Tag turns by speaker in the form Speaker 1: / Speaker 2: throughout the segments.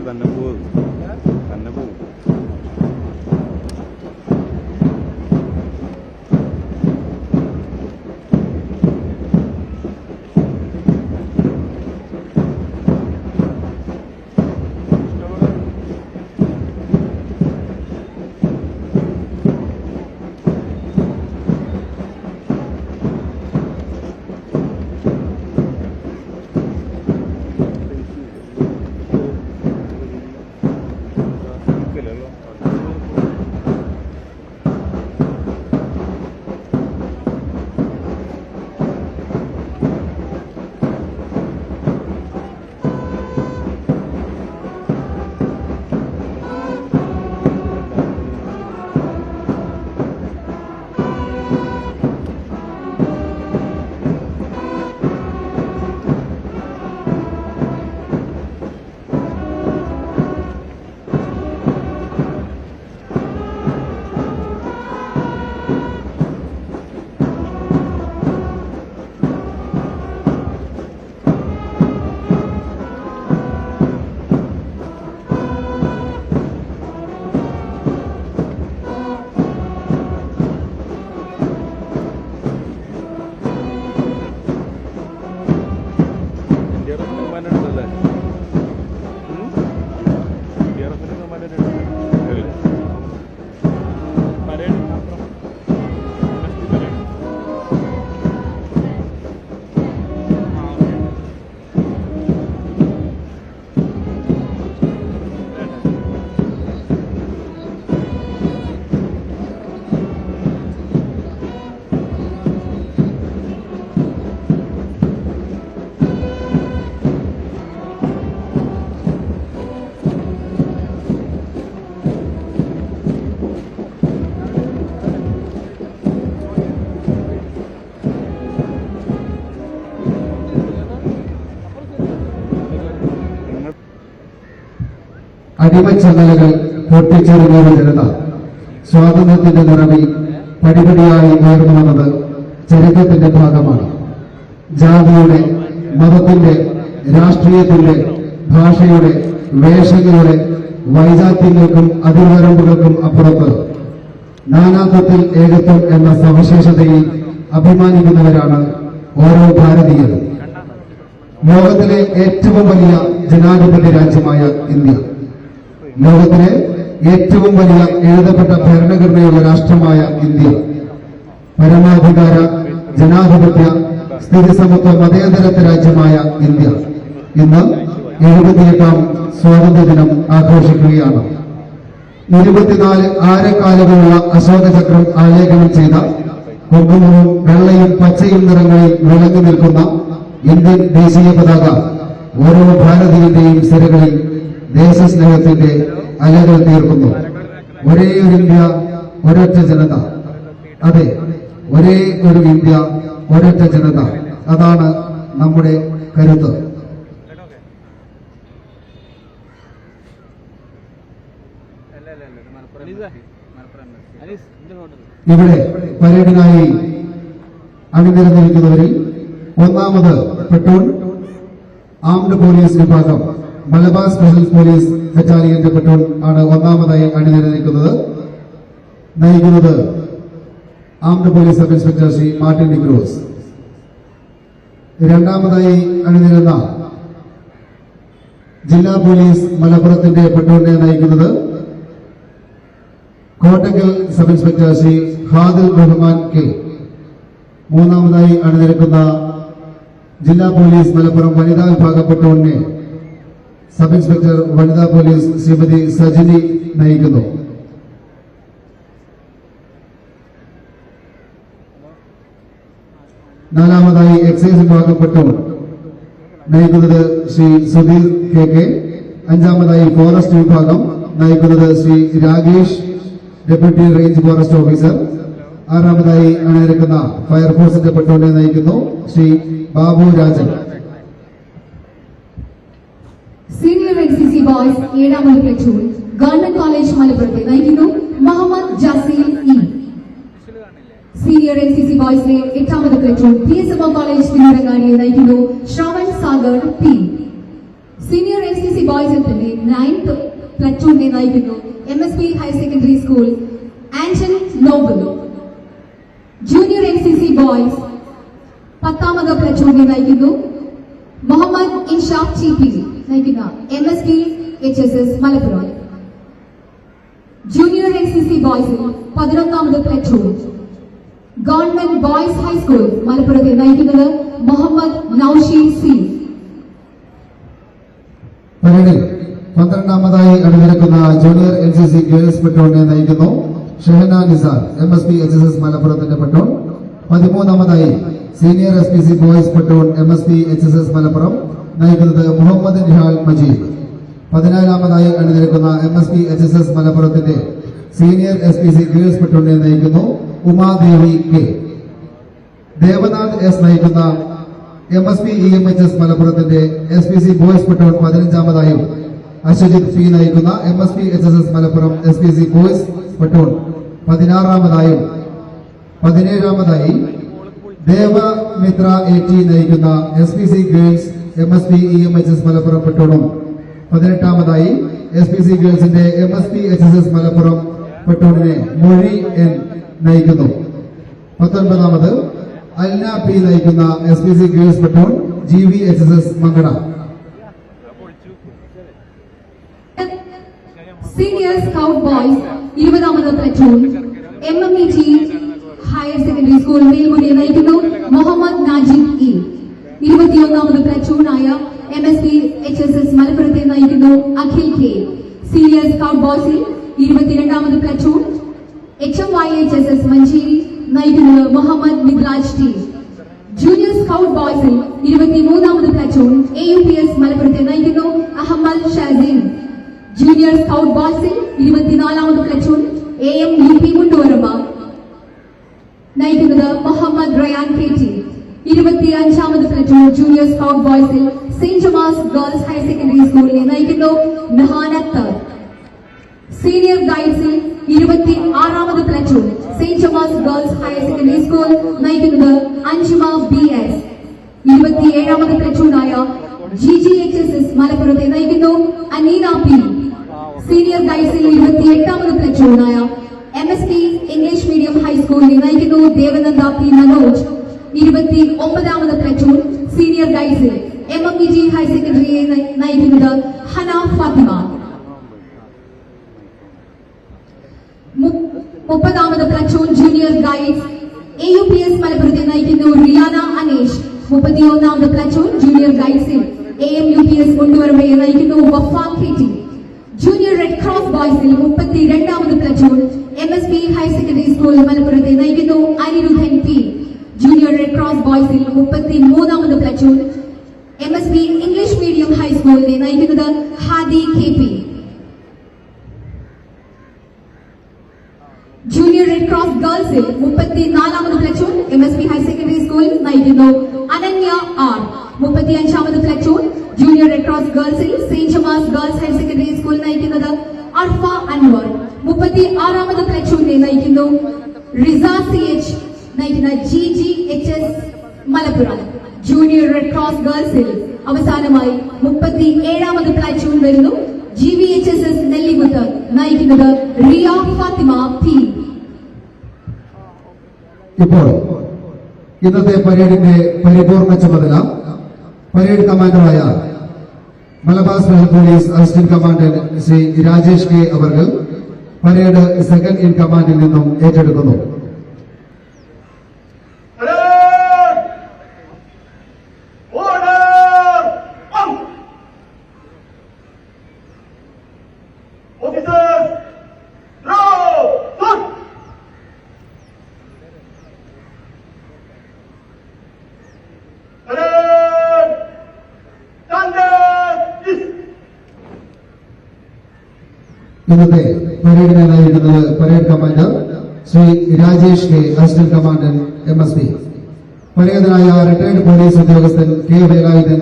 Speaker 1: തന്നെ പോകും തന്നെ പോകും.
Speaker 2: അടിമച്ചങ്ങലകൾ പൊട്ടിച്ചെറിഞ്ഞ ജനത സ്വാതന്ത്ര്യത്തിന്റെ നിറവിൽ പടിപടിയായി ഉയർന്നു വന്നത് ചരിത്രത്തിന്റെ ഭാഗമാണ്. ജാതിയുടെ, മതത്തിന്റെ, രാഷ്ട്രീയത്തിന്റെ, ഭാഷയുടെ, വേഷങ്ങളുടെ, വൈജാത്യങ്ങൾക്കും അതിർവരമ്പുകൾക്കും അപ്പുറത്ത് നാനാത്വത്തിൽ ഏകത്വം എന്ന സവിശേഷതയിൽ അഭിമാനിക്കുന്നവരാണ് ഓരോ ഭാരതീയരും. ലോകത്തിലെ ഏറ്റവും വലിയ ജനാധിപത്യ രാജ്യമായ ഇന്ത്യ, ലോകത്തിലെ ഏറ്റവും വലിയ എഴുതപ്പെട്ട ഭരണഘടനയുള്ള രാഷ്ട്രമായ ഇന്ത്യ, പരമാധികാര, ജനാധിപത്യ, സ്ഥിതിസമത്വ, മതേതരത്വ രാജ്യമായ ഇന്ത്യ ഇന്ന് 78ാം സ്വാതന്ത്ര്യദിനം ആഘോഷിക്കുകയാണ്. 24 ആരക്കാലുകളുള്ള അശോകചക്രം ആലേഖനം ചെയ്ത കുങ്കുമവും വെള്ളയും പച്ചയും നിറങ്ങളിൽ വിളങ്ങി നിൽക്കുന്ന ഇന്ത്യൻ ദേശീയ പതാക ഓരോ ഭാരതീയന്റെയും സിരകളിൽ ദേശസ്നേഹത്തിന്റെ അലകൾ തീർക്കുന്നു. ഒരേ ഒരു ഇന്ത്യ, ഒരൊറ്റ ജനത. അതെ, ഒരേ ഒരു ഇന്ത്യ, ഒരൊറ്റ ജനത. അതാണ് നമ്മുടെ കരുത്ത്. ഇവിടെ പരേഡിനായി അണിനിരന്നിരിക്കുന്നവരിൽ ഒന്നാമത് പെട്രോൾ ആംഡ് പോലീസ് വിഭാഗം, മലബാർ സ്പെഷ്യൽ പോലീസ് ബറ്റാലിയന്റെ പെട്രോൾ ആണ് ഒന്നാമതായി അണിനിരന്നിരിക്കുന്നത്. നയിക്കുന്നത് armed police sub inspector Shri Martin D'Cruz. രണ്ടാമതായി അണിനിരുന്ന ജില്ലാ പോലീസ് മലപ്പുറത്തിന്റെ പെട്രോളിനെ നയിക്കുന്നത് Kottakkal sub inspector Shri Hadil Rahman K. മൂന്നാമതായി അണിനിരക്കുന്ന ജില്ലാ പോലീസ് മലപ്പുറം വനിതാ വിഭാഗ പെട്രോളിനെ സബ് ഇൻസ്പെക്ടർ വനിതാ പോലീസ് ശ്രീമതി സജിനി നയിക്കുന്നു. നാലാമതായി എക്സൈസ് വിഭാഗം പ്ലട്ടൂൺ നയിക്കുന്നത് ശ്രീ സുധീർ KK. അഞ്ചാമതായി ഫോറസ്റ്റ് വിഭാഗം നയിക്കുന്നത് Shri Rakesh, deputy range forest officer. ആറാമതായി അണിനിരക്കുന്ന ഫയർഫോഴ്സിന്റെ പ്ലട്ടൂണിനെ നയിക്കുന്നു Shri Babu Rajan.
Speaker 3: Senior NCC boys 7ാമത് പ്ലട്ടൂൺ ഗവൺമെന്റ് കോളേജ് മലപ്പുറത്തെ നയിക്കുന്നു Muhammad Jasil E. Senior NCC ബോയ്സിലെ 8ാമത് പ്ലട്ടൂൺ PSMO കോളേജ് തിരുവരങ്ങാടിയെ നയിക്കുന്നു Shravan Sagar P. Senior NCC ബോയ്സിൽ തന്നെ 9th പ്ലട്ടൂണിനെ നയിക്കുന്നു MSP higher secondary school Anton Noble. Junior NCC boys 10ാമത് പ്ലട്ടൂണിനെ നയിക്കുന്നു മുഹമ്മദ് ഇൻഷാഫ് TP നയിക്കുന്ന MSP HSS Malappuram. Junior NCC ബോയ്സിൽ 11ാമത് പ്ലട്ടൂൺ ഗവൺമെന്റ് ബോയ്സ് ഹൈസ്കൂൾ മലപ്പുറത്തെ നയിക്കുന്നത് മുഹമ്മദ് നൌഷി C.
Speaker 2: പരേഡിൽ 12ാമതായി അണിനിരക്കുന്ന ജൂനിയർ NCC ഗേൾസ് പ്ലട്ടൂണിനെ നയിക്കുന്നു ഷെഹന നിസാർ, MSP HSS മലപ്പുറത്തിന്റെ പ്ലട്ടൂൺ. 13ാമതായി senior SPC boys platoon MSP HSS Malappuram നയിക്കുന്നത് മുഹമ്മദ് നിഹാൽ മജീദ്. 14ാമതായി അണിനിരക്കുന്ന MSP HSS മലപ്പുറത്തിന്റെ സീനിയർ SPC ഗേൾസ് പ്ലട്ടൂണിനെ നയിക്കുന്നു ഉമാദേവി K. ദേവനാഥ് S നയിക്കുന്ന MSP EMHS മലപ്പുറത്തിന്റെ SPC ബോയ്സ് പ്ലട്ടൂൺ 15ാമതായും അശ്വജിത് P നയിക്കുന്ന MSP HSS Malappuram SPC boys platoon 16ാമതായും 17ാമതായി ദേവമിത്ര AT നയിക്കുന്ന SPC girls MSP EMHS Malappuram പ്ലട്ടൂണും 18ാമതായി SPC ഗേൾസിന്റെ MSP HSS മലപ്പുറം പ്ലട്ടൂണിനെ മൊഴി N നയിക്കുന്നു. 19ാമത് അൽന P നയിക്കുന്ന SPC girls platoon GVHSS Mankada.
Speaker 3: Senior scout boys 20ാമത് platoon MMET higher secondary school മേൽമുറിയെ നയിക്കുന്നു മുഹമ്മദ് നാജിബ് E. 21ാമത് പ്ലട്ടൂണായ MSP HSS മലപ്പുറത്തെ നയിക്കുന്നു അഖിൽ K. സീനിയർ സ്കൗട്ട് ബോയ്സിൽ 22ാമത് പ്ലട്ടൂൺ HMYHSS മഞ്ചേരി നയിക്കുന്നത് Muhammad Midlaj T. Junior scout ബോയ്സിൽ 23ാമത് പ്ലട്ടൂൺ AUPS മലപ്പുറത്തെ നയിക്കുന്നു അഹമ്മദ് ഷാസിൻ. ജൂനിയർ സ്കൗട്ട് ബോയ്സിൽ 24ാമത് പ്ലട്ടൂൺ AMUP മുണ്ടുവരമ്പ നയിക്കുന്നത് മുഹമ്മദ് റയാൻ KT. 25ാമത് പ്ലട്ടൂൺ ജൂനിയർ സ്കൗട്ട് ബോയ്സിൽ saint Thomas girls higher secondary സ്കൂളിനെ നയിക്കുന്നു നഹാൻ അക്തർ. സീനിയർ ഗൈഡ്സിൽ 26ാമത് platoon saint Thomas girls higher secondary school നയിക്കുന്നത് അഞ്ജുമ BS. 27ാമത് പ്ലട്ടൂണായ GGHSS മലപ്പുറത്തെ നയിക്കുന്നു അനീന P. സീനിയർ ഗൈഡ്സിൽ 28ാമത് പ്ലട്ടൂണായ MSP ഇംഗ്ലീഷ് മീഡിയം ഹൈസ്കൂളിനെ നയിക്കുന്നു ദേവനന്ദ P മനോജ്. 29ാമത് പ്ലട്ടൂൺ സീനിയർ ഗൈഡ്സിൽ MMEG ഹയർ സെക്കൻഡറിയെ നയിക്കുന്നത് ഹന ഫാത്തിമ. 30ാമത് പ്ലട്ടൂൺ ജൂനിയർ ഗൈഡ്സ് AUPS മലപ്പുറത്തെ നയിക്കുന്നു റിയാന അനേഷ്. 31ാമത് പ്ലട്ടൂൺ ജൂനിയർ ഗൈഡ്സിൽ AMUPS മുണ്ടുവരമ്പയെ നയിക്കുന്നു Wafa KT. Junior red cross ബോയ്സിൽ 32ാമത് platoon MSP higher secondary school മലപ്പുറത്തെ നയിക്കുന്നു Anirudhan P. Junior red cross ബോയ്സിൽ 33ാമത് പ്ലട്ടൂൺ MSP ഇംഗ്ലീഷ് മീഡിയം ഹൈസ്കൂളിനെ നയിക്കുന്നത് Hadi KP. Junior red cross ഗേൾസിൽ 34ാമത് platoon MSP higher secondary school നയിക്കുന്നു അനന്യ R. 35ാമത് പ്ലട്ടൂൺ ജൂനിയർ റെഡ് ക്രോസ് ഗേൾസിൽ saint Thomas girls higher secondary school നയിക്കുന്നത് അർഫ അൻവർ. 36ാമത് പ്ലട്ടൂണിനെ നയിക്കുന്നു റിസ CH നയിക്കുന്ന GGHS Malappuram. Junior red cross ഗേൾസിൽ അവസാനമായി 37ാമത് പ്ലട്ടൂൺ വരുന്നു GVHSS നെല്ലിക്കുത്ത് നയിക്കുന്നത് റിയ ഫാത്തിമ P.
Speaker 2: ഇപ്പോൾ ഇന്നത്തെ പരേഡിന്റെ പരിപൂർണ ചുമതല പരേഡ് കമാൻഡറായ Malabar special police assistant commandant Shri Rajesh K അവർ പരേഡ് സെക്കൻഡ് ഇൻ കമാൻഡിൽ നിന്നും ഏറ്റെടുക്കുന്നു. ഇന്നത്തെ പരേഡിനെ നയിക്കുന്നത് parade commander Shri Rajesh K, assistant commandant MSP. പരേതനായ റിട്ടയർഡ് പോലീസ് ഉദ്യോഗസ്ഥൻ കെ വേലായുധൻ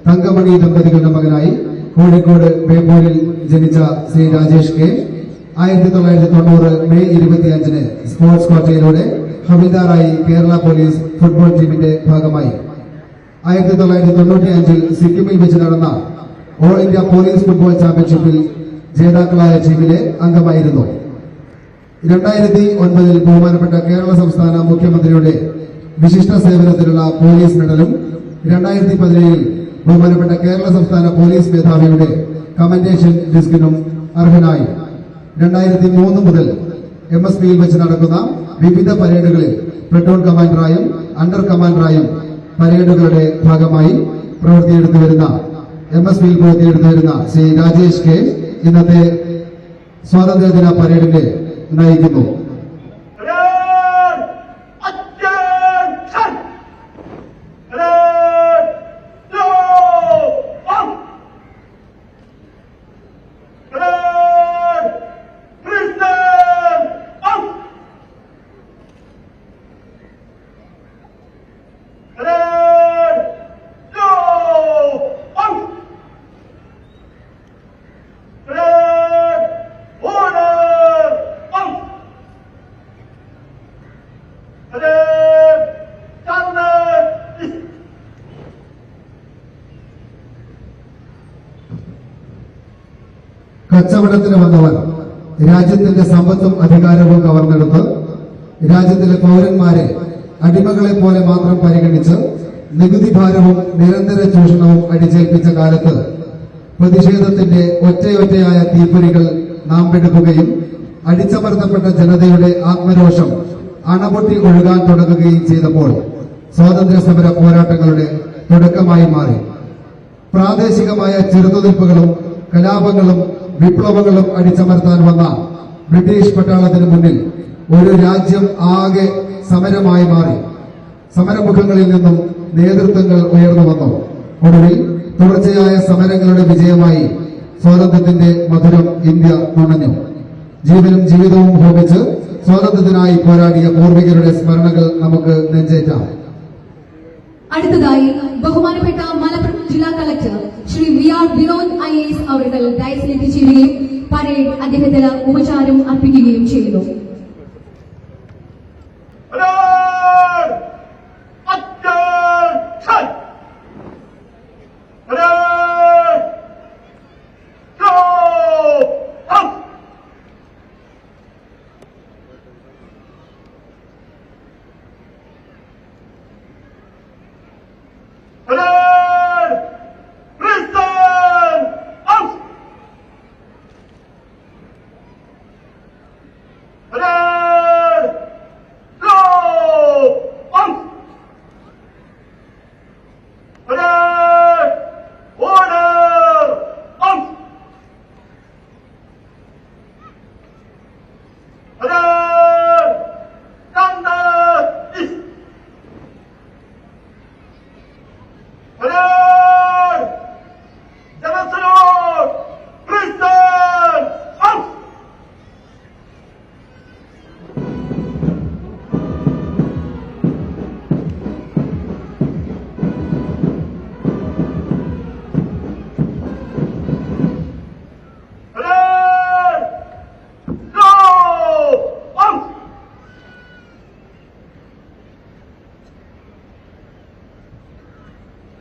Speaker 2: തങ്കമണി ദമ്പതികളുടെ മകനായി കോഴിക്കോട് ബേപ്പൂരിൽ ജനിച്ച ശ്രീ രാജേഷ് കെ 1990 മെയ് 25-ന് സ്പോർട്സ് ക്വാട്ടയിലൂടെ ഹവിൽദാറായി കേരള പോലീസ് ഫുട്ബോൾ ടീമിന്റെ ഭാഗമായി. 1995-ൽ സിക്കിമിൽ വെച്ച് നടന്ന ഓൾ ഇന്ത്യ പോലീസ് ഫുട്ബോൾ ചാമ്പ്യൻഷിപ്പിൽ ജേതാക്കളായ ടീമിലെ അംഗമായിരുന്നു. 2009-ൽ ബഹുമാനപ്പെട്ട കേരള സംസ്ഥാന മുഖ്യമന്ത്രിയുടെ വിശിഷ്ട സേവനത്തിനുള്ള പോലീസ് മെഡലും 2017-ൽ ബഹുമാനപ്പെട്ട കേരള സംസ്ഥാന പോലീസ് മേധാവിയുടെ കമന്റേഷൻ ഡിസ്കിനും അർഹനായി. 2003 മുതൽ MSPയിൽ വെച്ച് നടക്കുന്ന വിവിധ പരേഡുകളിൽ പ്ലട്ടൂൺ കമാൻഡറായും അണ്ടർ കമാൻഡറായും പരേഡുകളുടെ ഭാഗമായി പ്രവൃത്തിയെടുത്തുവരുന്ന ശ്രീ രാജേഷ് കെ ഇന്നത്തെ സ്വാതന്ത്ര്യദിന പരേഡിനെ നയിക്കുന്നു. കച്ചവടത്തിന് വന്നവർ രാജ്യത്തിന്റെ സമ്പത്തും അധികാരവും കവർന്നെടുത്ത് രാജ്യത്തിലെ പൗരന്മാരെ അടിമകളെ പോലെ മാത്രം പരിഗണിച്ച് നികുതി ഭാരവും നിരന്തര ചൂഷണവും അടിച്ചേൽപ്പിച്ച കാലത്ത് പ്രതിഷേധത്തിന്റെ ഒറ്റയൊറ്റയായ തീപ്പൊരികൾ നാം പെടുത്തുകയും അടിച്ചമർത്തപ്പെട്ട ജനതയുടെ ആത്മരോഷം അണപൊട്ടി ഒഴുകാൻ തുടങ്ങുകയും ചെയ്തപ്പോൾ സ്വാതന്ത്ര്യ സമര പോരാട്ടങ്ങളുടെ തുടക്കമായി മാറി. പ്രാദേശികമായ ചെറുത്തുനിൽപ്പുകളും കലാപങ്ങളും വിപ്ലവങ്ങളും അടിച്ചമർത്താൻ വന്ന ബ്രിട്ടീഷ് പട്ടാളത്തിന് മുന്നിൽ ഒരു രാജ്യം ആകെ സമരമായി മാറി. സമരമുഖങ്ങളിൽ നിന്നും നേതൃത്വങ്ങൾ ഉയർന്നു വന്നു. ഒടുവിൽ തുടർച്ചയായ സമരങ്ങളുടെ വിജയമായി സ്വാതന്ത്ര്യത്തിന്റെ മധുരം ഇന്ത്യ നുണഞ്ഞു. ജീവനും ജീവിതവും ഹോമിച്ച് സ്വാതന്ത്ര്യത്തിനായി പോരാടിയ പൂർവികരുടെ സ്മരണകൾ നമുക്ക് നെഞ്ചേറ്റാം.
Speaker 3: അടുത്തതായി ബഹുമാനപ്പെട്ട മലപ്പുറം ജില്ലാ collector Shri VR Vinod IAS അവർ ഡയസിൽ എത്തിച്ചേരുകയും പരേഡ് അദ്ദേഹത്തിന് ഉപചാരം അർപ്പിക്കുകയും ചെയ്യുന്നു.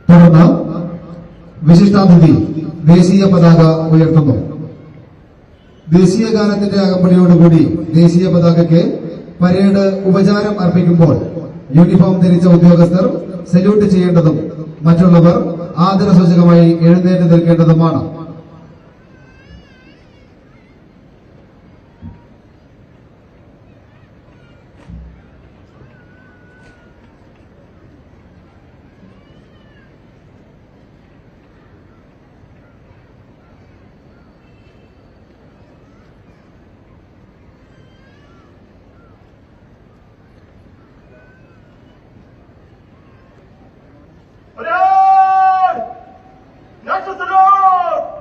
Speaker 2: തുടർന്ന് വിശിഷ്ടാതിഥി ദേശീയ പതാക ഉയർത്തുന്നു. ദേശീയ ഗാനത്തിന്റെ അകമ്പടിയോടുകൂടി ദേശീയ പതാകയ്ക്ക് പരേഡ് ഉപചാരം അർപ്പിക്കുമ്പോൾ യൂണിഫോം ധരിച്ച ഉദ്യോഗസ്ഥർ സല്യൂട്ട് ചെയ്യേണ്ടതും മറ്റുള്ളവർ ആദരസൂചകമായി എഴുന്നേറ്റ് നിൽക്കേണ്ടതുമാണ്.
Speaker 4: National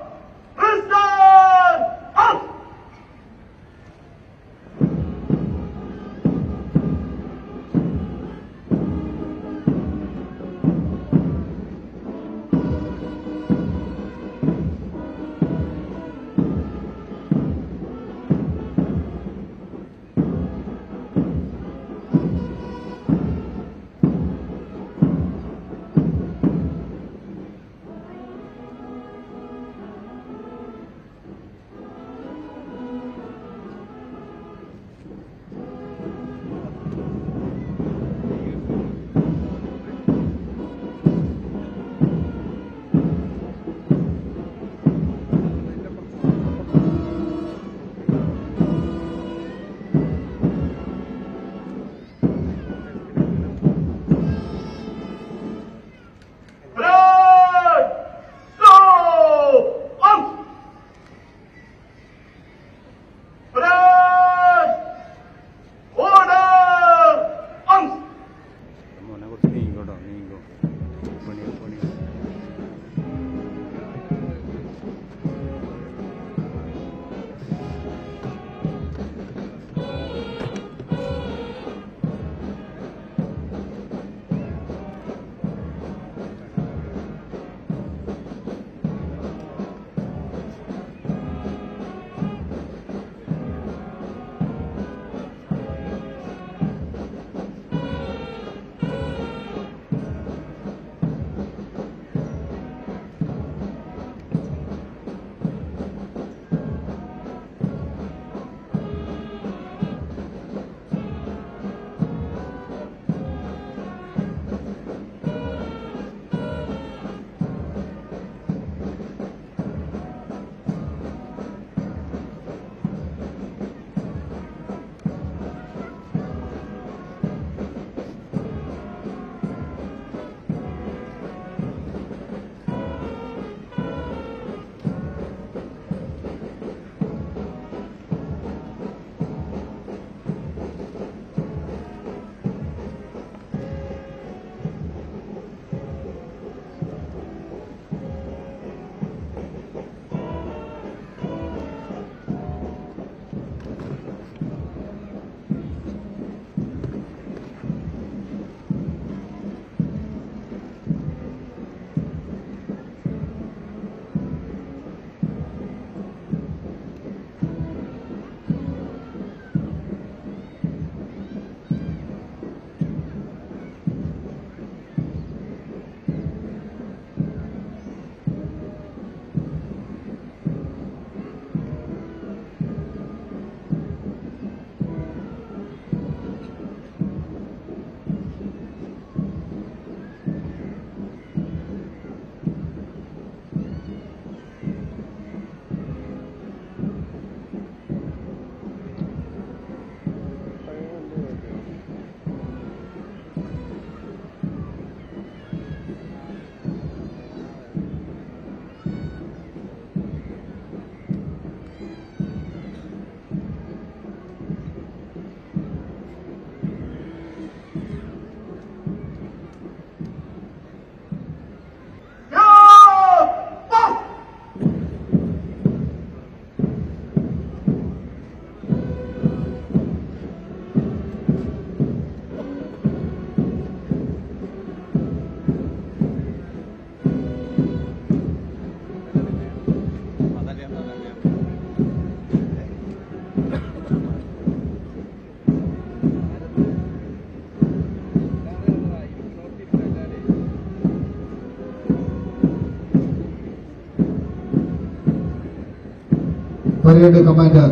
Speaker 2: parade commander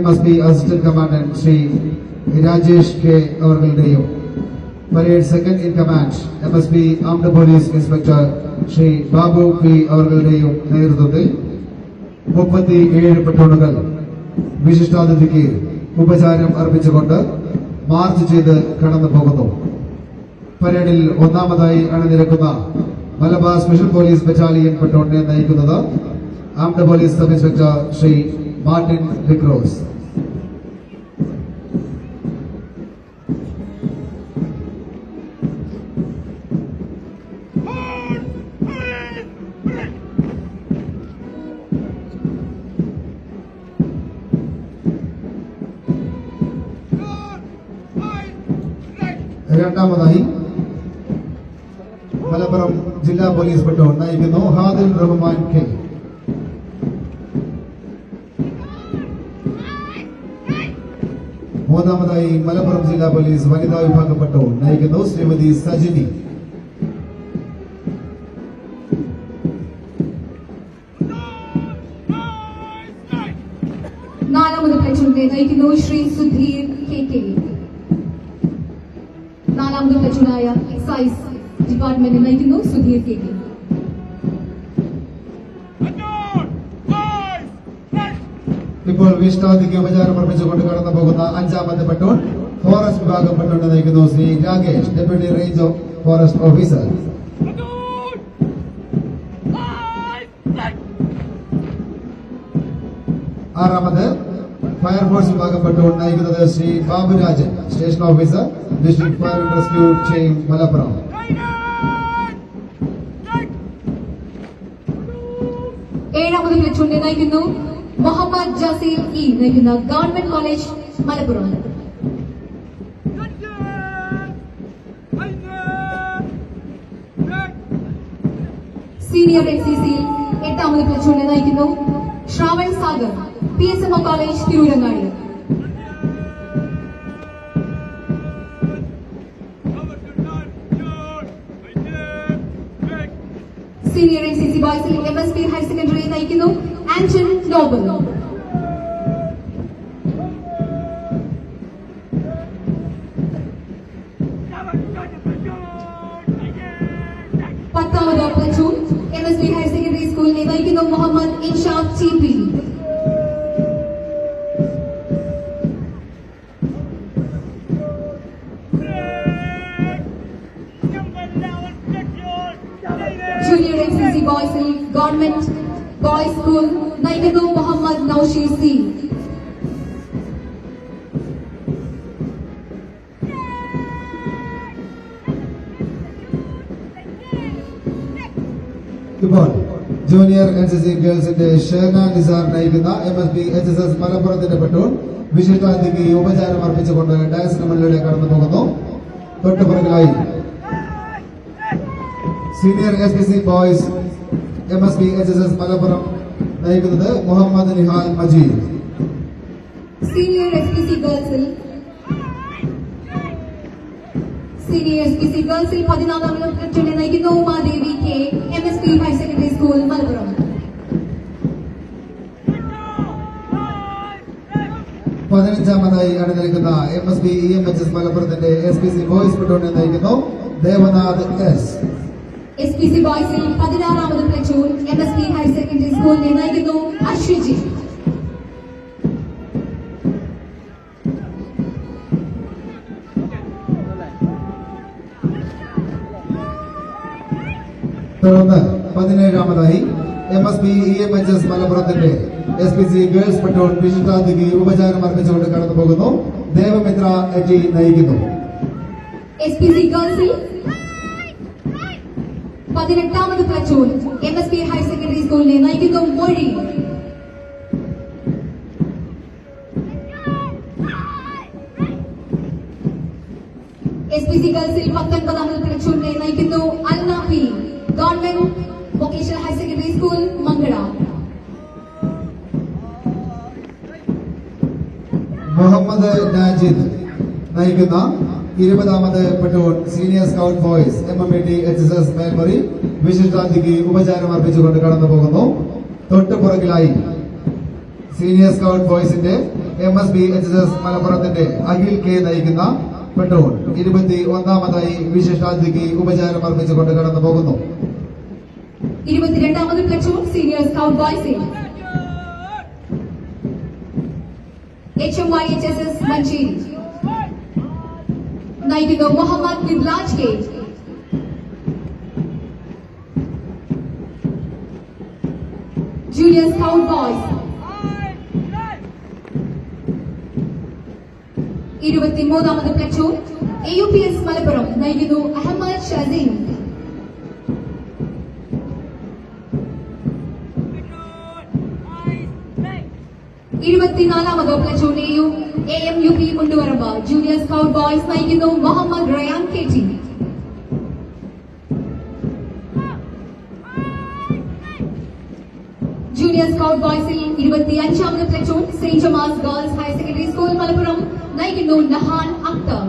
Speaker 2: MSP assistant commandant Shri Rajesh K അവർകളുടെയും parade second in command MSP armed police inspector Shri Babu P അവർകളുടെയും നേതൃത്വത്തിൽ 37 പ്ലട്ടൂണുകൾ വിശിഷ്ടാതിഥിക്ക് ഉപചാരം അർപ്പിച്ചുകൊണ്ട് മാർച്ച് ചെയ്ത് കടന്നു പോകുന്നു. പരേഡിൽ ഒന്നാമതായി അണിനിരക്കുന്ന മലബാർ സ്പെഷ്യൽ പോലീസ് ബറ്റാലിയൻ പ്ലട്ടൂണിനെ നയിക്കുന്നത് armed police sub inspector Shri Martin ഡിക്രോസ്. രണ്ടാമതായി മലപ്പുറം ജില്ലാ പോലീസ് പ്ലട്ടൂൺ നയിക്കുന്നു ഹാദിൽ റഹ്മാൻ കെ. മൂന്നാമതായി മലപ്പുറം ജില്ലാ പോലീസ് വനിതാ വിഭാഗം പ്ലട്ടൂൺ നയിക്കുന്നു ശ്രീമതി സജിനി.
Speaker 3: നാലാമത് പ്ലട്ടൂണിനെ നയിക്കുന്നു ശ്രീ സുധീർ KK. നാലാമത് പ്ലട്ടൂണായ എക്സൈസ് ഡിപ്പാർട്ട്മെന്റ് നയിക്കുന്നു സുധീർ KK.
Speaker 2: ഇപ്പോൾ വിശിഷ്ടാതിഥിക്ക് ഉപചാരം അർപ്പിച്ചുകൊണ്ട് കടന്നു പോകുന്ന അഞ്ചാമത്തെ പ്ലട്ടൂൺ ഫോറസ്റ്റ് വിഭാഗം പ്ലട്ടൂണിനെ നയിക്കുന്നു Shri Rakesh, deputy range forest officer. ആറാമത് ഫയർഫോഴ്സ് വിഭാഗം പ്ലട്ടൂൺ നയിക്കുന്നത് Shri Baburajan, station officer, district fire and rescue chain Malappuram.
Speaker 3: ഏഴാമത് പ്ലട്ടൂണിനെ നയിക്കുന്നു മുഹമ്മദ് ജസീർ ഇ നയിക്കുന്ന ഗവൺമെന്റ് കോളേജ് മലപ്പുറം. സീനിയർ XCCയിൽ എട്ടാമത് പ്ലട്ടൂണിനെ നയിക്കുന്നു Shravan Sagar, PSMO college Tirurangadi. Senior XCC boys MSP higher secondary നയിക്കുന്നു ആന്റൺ നോബൽ. പത്താമത് പ്ലട്ടൂൺ MSP ഹയർ സെക്കൻഡറി സ്കൂളിനെ നയിക്കുന്നു Muhammad Inshad TP. Junior XCC boys government boys school നയിക്കുന്നു മുഹമ്മദ് നൌഷീർ C.
Speaker 2: ഇപ്പോൾ ജൂനിയർ NCC ഗേൾസിന്റെ ഷേന നിസാർ നയിക്കുന്ന MSP HSS മലപ്പുറത്തിന്റെ പ്ലട്ടൂൺ വിശിഷ്ടാതിഥിക്ക് ഉപചാരം അർപ്പിച്ചുകൊണ്ട് ഡയസിന് മുന്നിലൂടെ കടന്നു പോകുന്നു. തൊട്ടുപുറകിലായി senior SPC boys MSP HSS Malappuram നയിക്കുന്നത് മുഹമ്മദ് നിഹാൽ മജീദ്.
Speaker 3: സീനിയർ SPC ഗേൾസിൽ 14ാമത് പ്ലട്ടൂണിനെ നയിക്കുന്നു Umadevi K, MSP higher secondary school Malappuram.
Speaker 2: 15ാമതായി അണിനിരക്കുന്ന MSP EMHS മലപ്പുറത്തിന്റെ SPC ബോയ്സ് പ്ലട്ടൂണിനെ നയിക്കുന്നു ദേവനാഥ് S.
Speaker 3: SPC ബോയ്സിൽ 16ാമത് പ്ലട്ടൂൺ MSP ഹയർ സെക്കൻഡറി സ്കൂളിനെ നയിക്കുന്നു അശ്വിജി.
Speaker 2: തുടർന്ന് 17ാമതായി MSP EMHS മലപ്പുറത്തിന്റെ SPC ഗേൾസ് പ്ലട്ടൂൺ വിശിഷ്ടാതിഥിക്ക് ഉപചാരം അർപ്പിച്ചുകൊണ്ട് കടന്നു പോകുന്നു ദേവമിത്ര HG നയിക്കുന്നു.
Speaker 3: SPC ഗേൾസിൽ 18ാമത് പ്ലട്ടൂൺ MSP ഹയർ സെക്കൻഡറി സ്കൂളിനെ നയിക്കുന്നു മൊഴി. SPC ഗേൾസിൽ 19ാമത് പ്ലട്ടൂണിനെ നയിക്കുന്നു Alnafi, government vocational higher secondary school Mankada.
Speaker 2: Muhammad Najid നയിക്കുന്ന 20ാമത് platoon senior scout boys MMAT HSS Melmuri വിശിഷ്ടാതിഥിക്ക് ഉപചാരം അർപ്പിച്ചുകൊണ്ട് കടന്നു പോകുന്നു. തൊട്ടുപുറകിലായി സീനിയർ സ്കൗട്ട് ബോയ്സിന്റെ MSB HSS മലപ്പുറത്തിന്റെ അഖിൽ കെ നയിക്കുന്ന പെട്രോൾ 21ാമതായി വിശിഷ്ടാതിഥിക്ക് ഉപചാരം അർപ്പിച്ചുകൊണ്ട് കടന്നു പോകുന്നു.
Speaker 3: 22ാമത് പ്ലറ്റൂൺ സീനിയർ സ്കൗട്ട് ബോയ്സിൽ HMY HSS മഞ്ചേരി നയിക്കുന്നു Muhammad Niblaj K. Junior scout boys 23ാമത് പ്ലറ്റൂൺ AUPS മലപ്പുറം നയിക്കുന്നു അഹമ്മദ് ഷാസീൻ. 24ാമത് platoon AMUP Munduvaramb junior scout boys നയിക്കുന്നു Muhammad Rayan KT. Junior scout ബോയ്സിൽ 25ാമത് platoon saint Thomas girls higher secondary school Malappuram നയിക്കുന്നു നഹാൻ അക്തർ.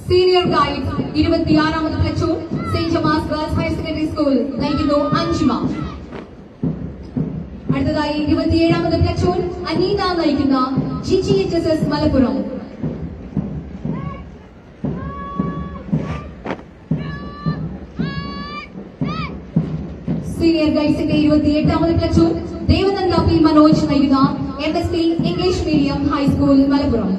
Speaker 3: സീനിയർ ഗൈഡ് 26ാമത് platoon saint Thomas girls higher secondary school നയിക്കുന്നു അഞ്ജിമ. അടുത്തതായി 27ാമത് പ്ലറ്റൂൺ അനീത നയിക്കുന്ന GGHSS മലപ്പുറം. സീനിയർ ഗൈഡ്സിന്റെ 28ാമത് പ്ലറ്റൂൺ ദേവനന്ദ P മനോജ് നയിക്കുന്ന MSP English medium high school Malappuram.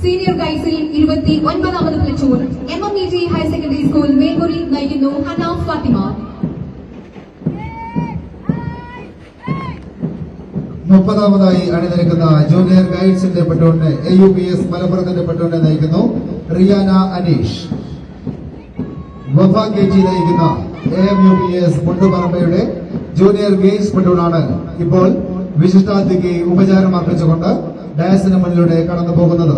Speaker 3: Senior ഗൈഡ്സിൽ 29ാമത് platoon MMET higher secondary school Melmuri നയിക്കുന്നു ഹന ഫാത്തിമ.
Speaker 2: 30ാമതായി അണിനിരക്കുന്ന ജൂനിയർ ഗൈഡ്സിന്റെ പെട്ടോണിനെ AUPS മലപ്പുറത്തിന്റെ പെട്ടോണിനെ നയിക്കുന്നു റിയാന അനീഷ്. വഫ KG നയിക്കുന്ന AMUPS മുണ്ടുപറമ്പയുടെ ജൂനിയർ ഗെയിംസ് പെട്ടോണാണ് ഇപ്പോൾ വിശിഷ്ടാതിഥിക്ക് ഉപചാരം അർപ്പിച്ചുകൊണ്ട് ഡയസിന് മുന്നിലൂടെ കടന്നു പോകുന്നത്.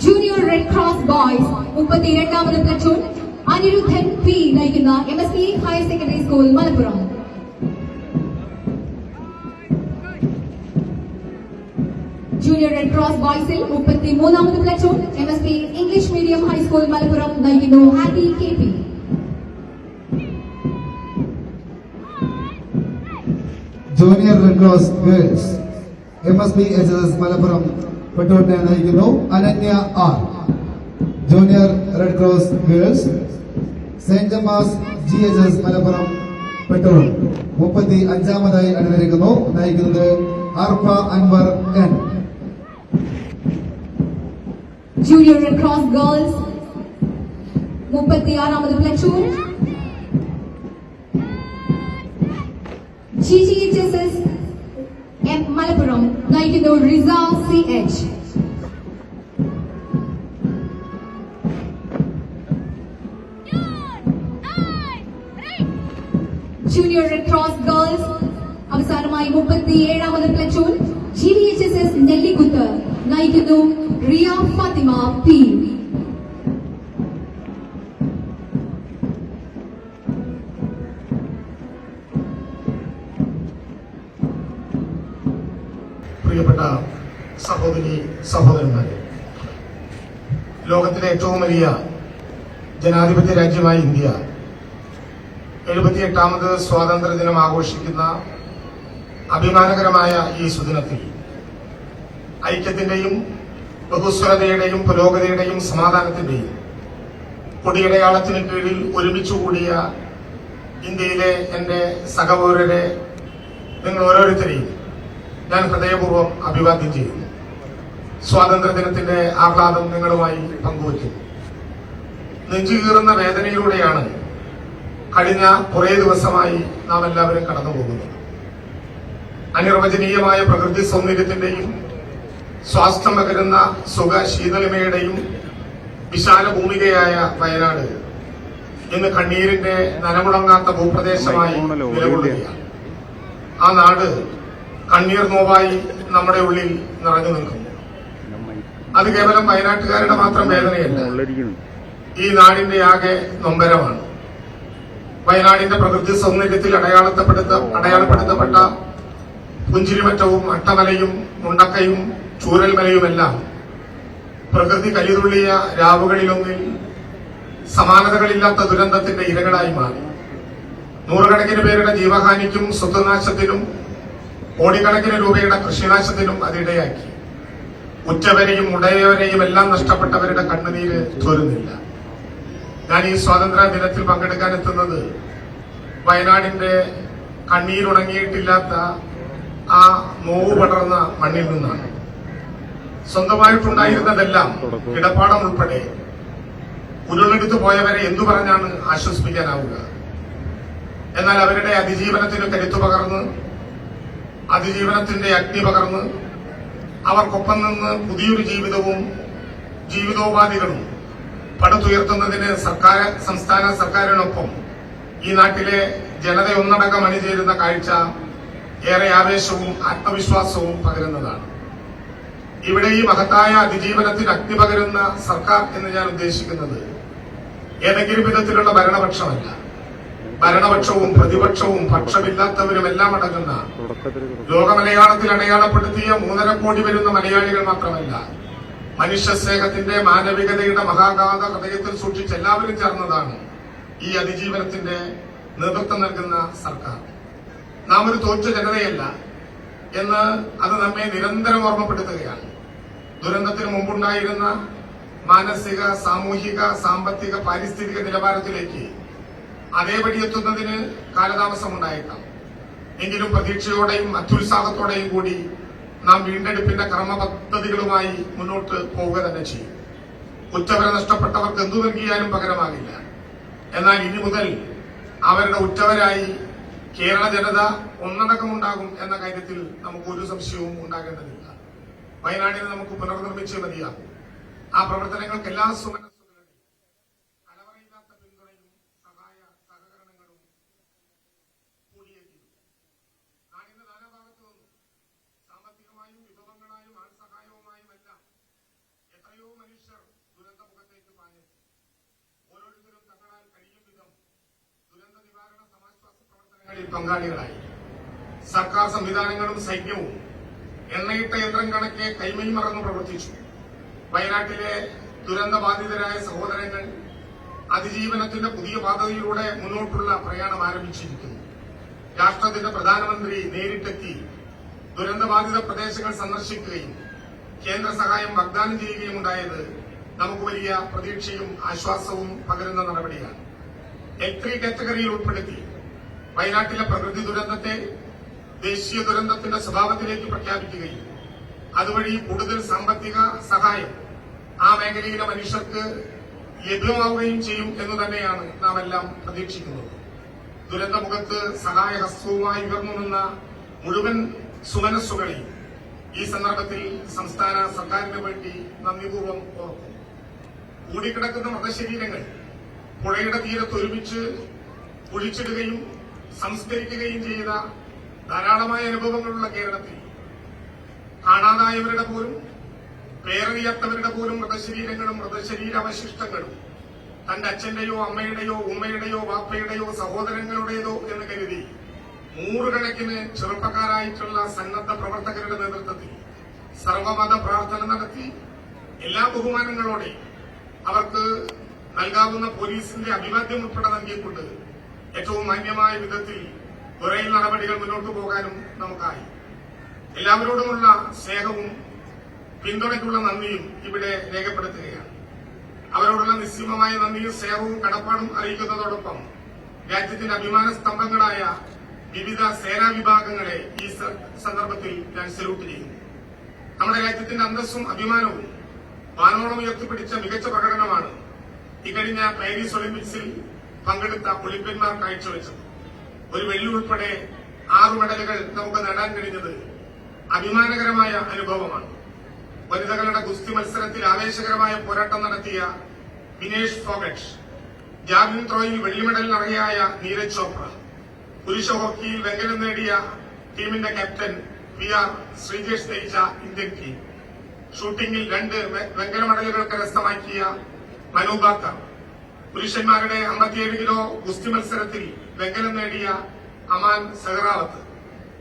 Speaker 3: ജൂനിയർ റെഡ് ക്രോസ് ബോയ്സ് 32ാമത് പ്ലറ്റൂൺ അനിരുദ്ധൻ P നയിക്കുന്ന MSP higher secondary school Malappuram. Junior red cross ബോയ്സിൽ 33ാമത് platoon MSP English medium high school Malappuram നയിക്കുന്നു Happy KP.
Speaker 2: Junior red cross girls MSB HSS Malappuram പെട്ടോണിനെ നയിക്കുന്നു Ananya R. Junior red cross girls Saint Gemma's GHS Malappuram പെട്ടോൺ 35ാമതായി അണിനിരക്കുന്നു നയിക്കുന്നത് Arfa Anwar N.
Speaker 3: Junior red cross girls 36ാമത് പ്ലറ്റൂൺ GGHSS മലപ്പുറം നയിക്കുന്നു Riza CH. Junior red cross girls അവസാനമായി 37ാമത് പ്ലറ്റൂൺ GVHSS നെല്ലിക്കുത്ത് നയിക്കുന്നു റിയ ഫാത്തിമ P.
Speaker 4: പ്രിയപ്പെട്ട സഹോദരി സഹോദരന്മാരെ, ലോകത്തിലെ ഏറ്റവും വലിയ ജനാധിപത്യ രാജ്യമായ ഇന്ത്യ 78ാമത് സ്വാതന്ത്ര്യ ദിനം ആഘോഷിക്കുന്ന അഭിമാനകരമായ ഈ സുദിനത്തിൽ ഐക്യത്തിന്റെയും ബഹുസ്വരതയുടെയും പുരോഗതിയുടെയും സമാധാനത്തിന്റെയും കൊടിയടയാളത്തിന് കീഴിൽ ഒരുമിച്ചുകൂടിയ ഇന്ത്യയിലെ എന്റെ സഹപൗരരെ, നിങ്ങൾ ഓരോരുത്തരെയും ഞാൻ ഹൃദയപൂർവ്വം അഭിവാദ്യം ചെയ്യുന്നു. സ്വാതന്ത്ര്യദിനത്തിന്റെ ആഹ്ലാദം നിങ്ങളുമായി പങ്കുവയ്ക്കുന്നു. നെഞ്ചുകീറുന്ന വേദനയിലൂടെയാണ് കഴിഞ്ഞ കുറേ ദിവസമായി നാം എല്ലാവരും കടന്നുപോകുന്നത്. അനിർവചനീയമായ പ്രകൃതി സൗന്ദര്യത്തിന്റെയും സ്വാസ്ഥ്യം പകരുന്ന സുഖ ശീതളിമയുടെയും വിശാല ഭൂമികയായ വയനാട് ഇന്ന് കണ്ണീരിന്റെ നനമുടങ്ങാത്ത ഭൂപ്രദേശമായി നിലകൊള്ളുകയാണ്. ആ നാട് കണ്ണീർ നോവായി നമ്മുടെ ഉള്ളിൽ നിറഞ്ഞു നിൽക്കുന്നു. അത് കേവലം വയനാട്ടുകാരുടെ മാത്രം വേദനയല്ല, ഈ നാടിന്റെ ആകെ നൊമ്പരമാണ്. വയനാടിന്റെ പ്രകൃതി സൗന്ദര്യത്തിൽ അടയാളപ്പെടുത്തപ്പെട്ട പുഞ്ചിരിമറ്റവും അട്ടമലയും മുണ്ടക്കയും ചൂരൽമലയുമെല്ലാം പ്രകൃതി കലിതുള്ളിയ രാവുകളിലൊന്നിൽ സമാനതകളില്ലാത്ത ദുരന്തത്തിന്റെ ഇരകളായി മാറി. നൂറുകണക്കിന് പേരുടെ ജീവഹാനിക്കും സ്വത്തുനാശത്തിനും കോടിക്കണക്കിന് രൂപയുടെ കൃഷിനാശത്തിനും അതിടയാക്കി. ഉറ്റവരെയും ഉടയവരെയും എല്ലാം നഷ്ടപ്പെട്ടവരുടെ കണ്ണുനീര് തോരുന്നില്ല. ഞാൻ ഈ സ്വാതന്ത്ര്യ ദിനത്തിൽ പങ്കെടുക്കാൻ എത്തുന്നത് വയനാടിന്റെ കണ്ണീരുണങ്ങിയിട്ടില്ലാത്ത ആ നോവ് പടർന്ന മണ്ണിൽ നിന്നാണ്. സ്വന്തമായിട്ടുണ്ടായിരുന്നതെല്ലാം കിടപ്പാടം ഉൾപ്പെടെ ഉരുളെടുത്തു പോയവരെ എന്തു പറഞ്ഞാണ് ആശ്വസിപ്പിക്കാനാവുക? എന്നാൽ അവരുടെ അതിജീവനത്തിന് കരുത്തു പകർന്ന്, അതിജീവനത്തിന്റെ അഗ്നി പകർന്ന് അവർക്കൊപ്പം നിന്ന് പുതിയൊരു ജീവിതോപാധികളും പടുത്തുയർത്തുന്നതിന് സംസ്ഥാന സർക്കാരിനൊപ്പം ഈ നാട്ടിലെ ജനതയൊന്നടക്കം അണിചേരുന്ന കാഴ്ച ഏറെ ആവേശവും ആത്മവിശ്വാസവും പകരുന്നതാണ്. ഇവിടെ ഈ മഹത്തായ അതിജീവനത്തിന് അഗ്നി പകരുന്ന സർക്കാർ എന്ന് ഞാൻ ഉദ്ദേശിക്കുന്നത് ഏതെങ്കിലും വിധത്തിലുള്ള ഭരണപക്ഷമല്ല. ഭരണപക്ഷവും പ്രതിപക്ഷവും പക്ഷമില്ലാത്തവരും എല്ലാം അടങ്ങുന്ന ലോകമലയാളത്തിൽ അടയാളപ്പെടുത്തിയ 3.5 കോടി വരുന്ന മലയാളികൾ മാത്രമല്ല, മനുഷ്യസ്നേഹത്തിന്റെ മാനവികതയുടെ മഹാഗാഥ ഹൃദയത്തിൽ സൂക്ഷിച്ച് എല്ലാവരും ചേർന്നതാണ് ഈ അതിജീവനത്തിന്റെ നേതൃത്വം നൽകുന്ന സർക്കാർ. നാം ഒരു തോറ്റ ജനതയല്ല എന്ന് അത് നമ്മെ നിരന്തരം ഓർമ്മപ്പെടുത്തുകയാണ്. ദുരന്തത്തിന് മുമ്പുണ്ടായിരുന്ന മാനസിക, സാമൂഹിക, സാമ്പത്തിക, പാരിസ്ഥിതിക നിലവാരത്തിലേക്ക് അതേപടി എത്തുന്നതിന് കാലതാമസമുണ്ടായേക്കാം. എങ്കിലും പ്രതീക്ഷയോടെയും അത്യുത്സാഹത്തോടെയും കൂടി നാം വീണ്ടെടുപ്പിന്റെ കർമ്മപദ്ധതികളുമായി മുന്നോട്ട് പോവുക തന്നെ ചെയ്യും. ഉറ്റവരെ നഷ്ടപ്പെട്ടവർക്ക് എന്തു നൽകിയാലും പകരമാകില്ല. എന്നാൽ ഇനി മുതൽ അവരുടെ ഉറ്റവരായി കേരള ജനത ഒന്നടക്കമുണ്ടാകും എന്ന കാര്യത്തിൽ നമുക്ക് ഒരു സംശയവും ഉണ്ടാകേണ്ടതില്ല. വയനാടിനെ നമുക്ക് പുനർനിർമ്മിച്ചേ മതിയാകും. ആ പ്രവർത്തനങ്ങൾക്ക് എല്ലാ സുമനസ്സുകളുടെയും കലവറയില്ലാത്ത പിന്തുണയും സഹകരണങ്ങളും കൂടിയേക്കും. നാടിന്റെ നാനാഭാഗത്തു നിന്നും സാമ്പത്തികമായും വിഭവങ്ങളായും ആൾസഹായവുമായുമെല്ലാം എത്രയോ മനുഷ്യർ ദുരന്തമുഖത്തേക്ക് പാഞ്ഞെത്തി. ഓരോരുത്തരും തങ്ങളാൽ കഴിയും വിധം ദുരന്ത നിവാരണ സമാശ്വാസ പ്രവർത്തനങ്ങളിൽ പങ്കാളികളായി. സർക്കാർ സംവിധാനങ്ങളും സൈന്യവും എണ്ണയിട്ട യന്ത്രം കണക്കെ കൈമൈ മറന്നു പ്രവർത്തിച്ചു. വയനാട്ടിലെ ദുരന്തബാധിതരായ സഹോദരങ്ങൾ അതിജീവനത്തിന്റെ പുതിയ പാതയിലൂടെ മുന്നോട്ടുള്ള പ്രയാണം ആരംഭിച്ചിരിക്കുന്നു. രാഷ്ട്രത്തിന്റെ പ്രധാനമന്ത്രി നേരിട്ടെത്തി ദുരന്തബാധിത പ്രദേശങ്ങൾ സന്ദർശിക്കുകയും കേന്ദ്ര സഹായം വാഗ്ദാനം ചെയ്യുകയും ഉണ്ടായത് നമുക്ക് വലിയ പ്രതീക്ഷയും ആശ്വാസവും പകരുന്ന നടപടിയാണ്. L3 കാറ്റഗറിയിൽ ഉൾപ്പെടുത്തി വയനാട്ടിലെ പ്രകൃതി ദുരന്തത്തെ ദേശീയ ദുരന്തത്തിന്റെ സ്വഭാവത്തിലേക്ക് പ്രഖ്യാപിക്കുകയും അതുവഴി കൂടുതൽ സാമ്പത്തിക സഹായം ആ മേഖലയിലെ മനുഷ്യർക്ക് ലഭ്യമാവുകയും ചെയ്യും എന്ന് തന്നെയാണ് നാം എല്ലാം പ്രതീക്ഷിക്കുന്നത്. ദുരന്തമുഖത്ത് സഹായഹസ്തവുമായി ഉയർന്നു നിന്ന മുഴുവൻ സുമനസ്സുകളെയും ഈ സന്ദർഭത്തിൽ സംസ്ഥാന സർക്കാരിന് വേണ്ടി നന്ദിപൂർവ്വം ഓർക്കുന്നു. കൂടിക്കിടക്കുന്ന മൃതശരീരങ്ങൾ പുഴയുടെ തീരത്ത് ഒരുമിച്ച് കുഴിച്ചിടുകയും സംസ്കരിക്കുകയും ചെയ്ത ധാരാളമായ അനുഭവങ്ങളുള്ള കേരളത്തിൽ കാണാതായവരുടെ പോലും പേരറിയാത്തവരുടെ പോലും മൃതശരീരങ്ങളും മൃതശരീരാവശിഷ്ടങ്ങളും തന്റെ അച്ഛന്റെയോ അമ്മയുടെയോ ഉമ്മയുടെയോ വാപ്പയുടെയോ സഹോദരങ്ങളുടേതോ എന്ന് കരുതി നൂറുകണക്കിന് ചെറുപ്പക്കാരായിട്ടുള്ള സന്നദ്ധ പ്രവർത്തകരുടെ നേതൃത്വത്തിൽ സർവമത പ്രാർത്ഥന നടത്തി എല്ലാ ബഹുമാനങ്ങളോടെ അവർക്ക് നൽകാവുന്ന പോലീസിന്റെ അഭിവാദ്യം ഉൾപ്പെടെ നൽകിക്കൊണ്ട് ഏറ്റവും മാന്യമായ വിധത്തിൽ വിറയൽ നടപടികൾ മുന്നോട്ടു പോകാനും നമുക്കായി. എല്ലാവരോടുമുള്ള സ്നേഹവും പിന്തുണയ്ക്കുള്ള നന്ദിയും ഇവിടെ രേഖപ്പെടുത്തുകയാണ്. അവരോടുള്ള നിസ്സീമമായ നന്ദിയും സ്നേഹവും കടപ്പാടും അറിയിക്കുന്നതോടൊപ്പം രാജ്യത്തിന്റെ അഭിമാന സ്തംഭങ്ങളായ വിവിധ സേനാ വിഭാഗങ്ങളെ ഈ സന്ദർഭത്തിൽ ഞാൻ സല്യൂട്ട് ചെയ്യുന്നു. നമ്മുടെ രാജ്യത്തിന്റെ അന്തസ്സും അഭിമാനവും വാനോളം ഉയർത്തിപ്പിടിച്ച മികച്ച പ്രകടനമാണ് ഇക്കഴിഞ്ഞ പാരീസ് ഒളിമ്പിക്സിൽ പങ്കെടുത്ത ഒളിമ്പ്യന്മാർ കാഴ്ചവെച്ചത്. ഒരു വെള്ളി ഉൾപ്പെടെ 6 മെഡലുകൾ നമുക്ക് നേടാൻ കഴിഞ്ഞത് അഭിമാനകരമായ അനുഭവമാണ്. വനിതകളുടെ ഗുസ്തി മത്സരത്തിൽ ആവേശകരമായ പോരാട്ടം നടത്തിയ വിനേഷ് ഫോഗട്ട്, ജാവലിൻ ത്രോയിൽ വെള്ളി മെഡലിന് അർഹയായ നീരജ് ചോപ്ര, പുരുഷ ഹോക്കിയിൽ വെങ്കലം നേടിയ ടീമിന്റെ ക്യാപ്റ്റൻ PR ശ്രീജേഷ് നയിച്ച ഇന്ത്യൻ ടീം, ഷൂട്ടിംഗിൽ 2 വെങ്കല മെഡലുകൾ കരസ്ഥമാക്കിയ മനു ബാക്കർ, പുരുഷന്മാരുടെ 57 കിലോ ഗുസ്തി മത്സരത്തിൽ വെങ്കലം നേടിയ അമാൻ സെഹ്റാവത്ത്,